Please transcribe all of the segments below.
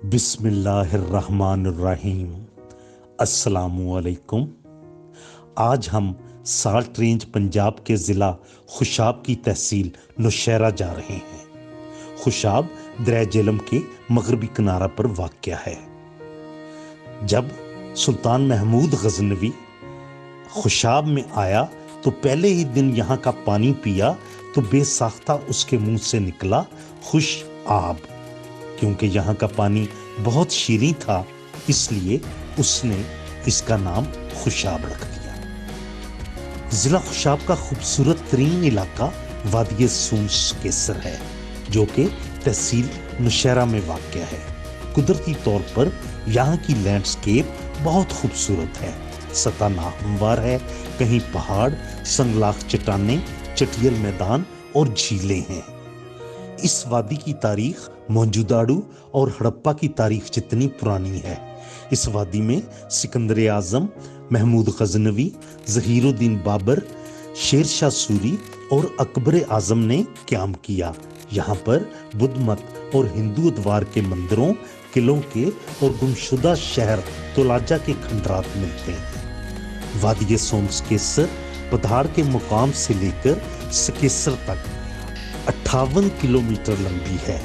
बिस्मिल्लाहिर्रहमानिर्रहीम। अस्सलामुअलैकुम। आज हम साल्ट रेंज पंजाब के ज़िला खुशाब की तहसील नौशहरा जा रहे हैं। खुशाब दरिया झेलम के मगरबी किनारा पर वाक़या है। जब सुल्तान महमूद गजनवी खुशाब में आया तो पहले ही दिन यहाँ का पानी पिया तो बेसाख्ता उसके मुंह से निकला खुश आब। क्योंकि यहाँ का पानी बहुत शीरीं था, इसलिए उसने इसका नाम खुशाब रख दिया। जिला खुशाब का खूबसूरत तरीन इलाका वादिये सूंस केसर है, जो कि तहसील नौशहरा में वाक़ है। कुदरती तौर पर यहाँ की लैंडस्केप बहुत खूबसूरत है। सतह नाहमवार है, कहीं पहाड़, संगलाख चट्टानें, चटियल मैदान और झीलें हैं। इस वादी की तारीख मोहनजोदाड़ो और हड़प्पा की तारीख जितनी पुरानी है। इस वादी में सिकंदर आज़म, महमूद गजनवी, ज़हीरुद्दीन बाबर, शेर शाह सूरी और अकबर आज़म ने क़याम किया। यहाँ पर बुद्ध मत और हिंदू अदवार के मंदिरों, किलों के और गुमशुदा शहर तोलाजा के खंडरात मिलते हैं। वादिये सोंस केसर पधाड़ के मुकाम से लेकर सकेसर तक 58 किलोमीटर लंबी है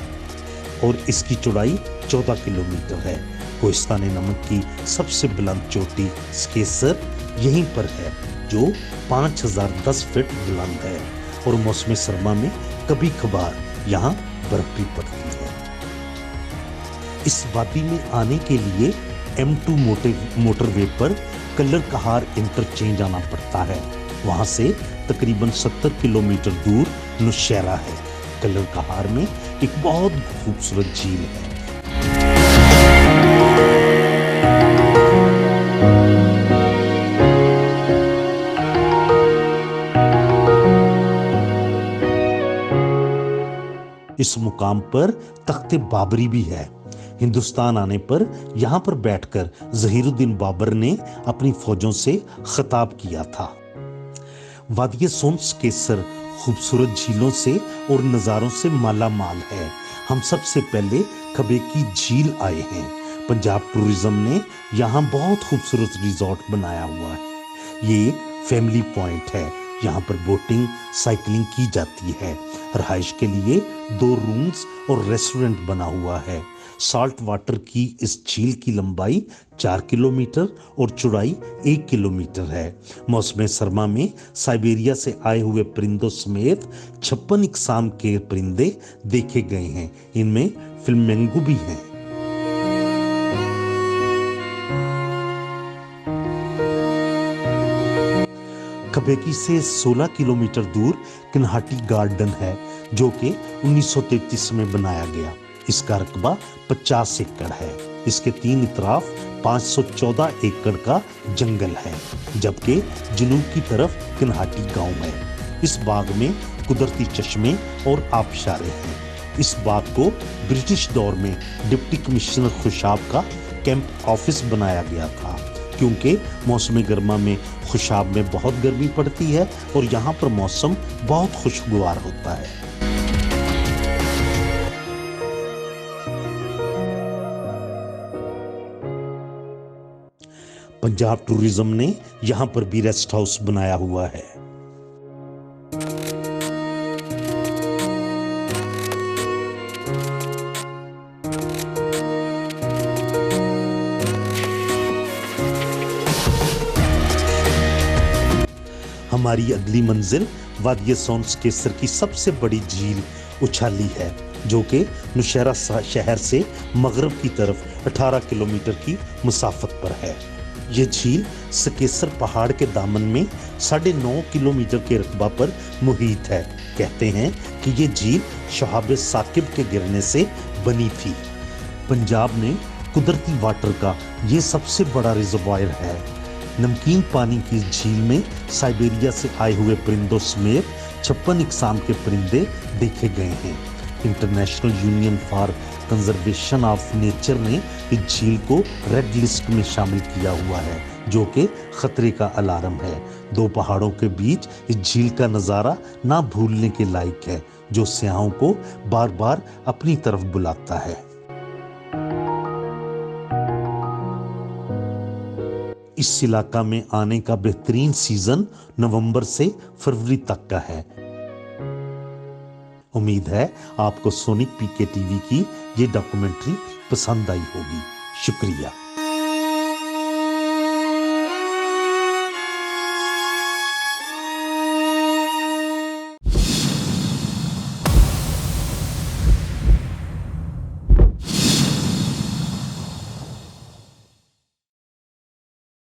और इसकी चौड़ाई 14 किलोमीटर है। कोहिस्तान नमक की सबसे बुलंद चोटी सकेसर यहीं पर है, जो 5010 फीट बुलंद है और मौसम सरमा में कभी कभार यहाँ बर्फ भी पड़ती है। इस वादी में आने के लिए M2 मोटरवे पर कल्लर कहार इंटरचेंज आना पड़ता है। वहाँ से तकरीबन 70 किलोमीटर दूर नौशहरा है। कल्लर कहार में एक बहुत खूबसूरत झील है। इस मुकाम पर तख्ते बाबरी भी है। हिंदुस्तान आने पर यहाँ पर बैठकर ज़हीरुद्दीन बाबर ने अपनी फौजों से खिताब किया था। वादिये सोंस केसर खूबसूरत झीलों से और नज़ारों से माला माल है। हम सबसे पहले खबे की झील आए हैं। पंजाब टूरिज्म ने यहाँ बहुत खूबसूरत रिजॉर्ट बनाया हुआ है। ये एक फैमिली पॉइंट है। यहाँ पर बोटिंग, साइकिलिंग की जाती है। रहाइश के लिए 2 रूम्स और रेस्टोरेंट बना हुआ है। साल्ट वाटर की इस झील की लंबाई 4 किलोमीटर और चौड़ाई 1 किलोमीटर है। मौसम सरमा में साइबेरिया से आए हुए परिंदों समेत 56 इकसाम के परिंदे देखे गए हैं। इनमें फ्लेमिंगो भी हैं। खबेकी से 16 किलोमीटर दूर कन्हाटी गार्डन है, जो कि 1933 में बनाया गया। इसका रकबा 50 एकड़ है। इसके 3 इतराफ 514 एकड़ का जंगल है, जबकि जुनूब की तरफ कन्हाटी गांव है। इस बाग में कुदरती चश्मे और आबशारें हैं। इस बाग को ब्रिटिश दौर में डिप्टी कमिश्नर खुशाब का कैंप ऑफिस बनाया गया था, क्योंकि मौसम गर्मा में खुशाब में बहुत गर्मी पड़ती है और यहाँ पर मौसम बहुत खुशगवार होता है। पंजाब टूरिज्म ने यहाँ पर भी रेस्ट हाउस बनाया हुआ है। हमारी अगली मंजिल वादिये सोंस केसर की सबसे बड़ी झील उछाली है, जो कि नौशहरा शहर से मगरब की तरफ 18 किलोमीटर की मुसाफत पर है। ये झील सकेसर पहाड़ के दामन में 9.5 किलोमीटर के रकबा पर मुहित है। कहते हैं कि ये झील शहाब साकिब के गिरने से बनी थी। पंजाब में कुदरती वाटर का ये सबसे बड़ा रिजर्वायर है। नमकीन पानी की झील में साइबेरिया से आए हुए परिंदों समेत 56 इकसाम के परिंदे देखे गए हैं। International union for conservation of nature ने इस झील को रेड लिस्ट में शामिल किया हुआ है, जो कि खतरे का अलार्म है। 2 पहाड़ों के बीच इस झील का नज़ारा ना भूलने के लायक है, जो सयाहों को बार बार अपनी तरफ बुलाता है। इस इलाका में आने का बेहतरीन सीजन नवंबर से फरवरी तक का है। उम्मीद है आपको सोनिक पीके टीवी की ये डॉक्यूमेंट्री पसंद आई होगी। शुक्रिया।